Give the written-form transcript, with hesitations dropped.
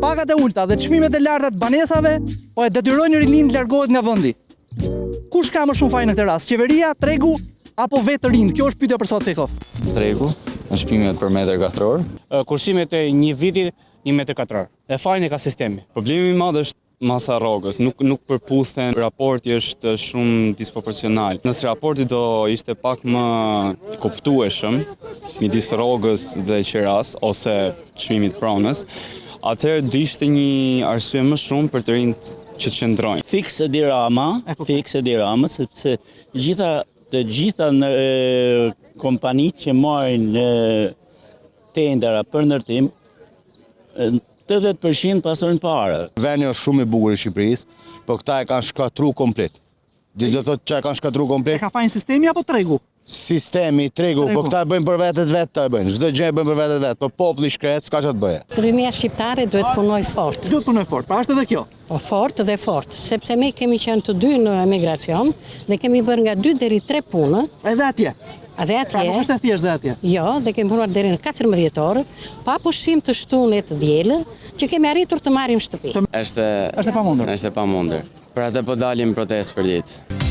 pagat e ulta dhe çmimet e larta të banesave, po e detyrojnë rinjin të largohet nga vendi. Kush ka më shumë fajin në këtë rast? Qeveria, tregu apo vetë rinj? Kjo është pyetja për sot Tekov. Tregu, në shpimet për metër katror. Kurshimet e një viti 1 metër katror. Dhe fajin e ka sistemi. Problemi i madh është masa rrogës, nuk përputhen, raporti është shumë disproporcional. Nëse raporti do ishte pak më kuptueshëm midis rrogës dhe qeras ose çmimit pronës, atëherë do ishte një arsye më shumë për të rinjt që të qëndrojnë. Fikse di rama, sepse të gjitha në kompanitë që marrin tendera për ndërtim, 80% pasurën parë. Veni është shumë i bukur i Shqipërisë, por këta e kanë shkatruar komplet. Do të thotë që e kanë shkatruar komplet. E ka fajin sistemi apo tregu? Sistemi, tregu, po këta e bëjnë për vetë të e bëjnë. Çdo gjë e bëjnë për vetë, po populli shkret, s'ka ç'a të bëjë. Rinia shqiptare duhet punoj fort. Duhet punoj fort, pra është edhe kjo. Po fort dhe fort, sepse ne kemi qenë të dy në emigracion dhe kemi bërë nga 2 deri 3 punë. Edhe atje. Dhe atje. Pra nuk është e thjeshtë dhe atje. Jo, dhe kemi punuar deri në 14 orë, pa pushim të shtunë të dielë, që kemi arritur të marrim shtëpi. Është e pamundur. Për atë po dalim protestë për ditë.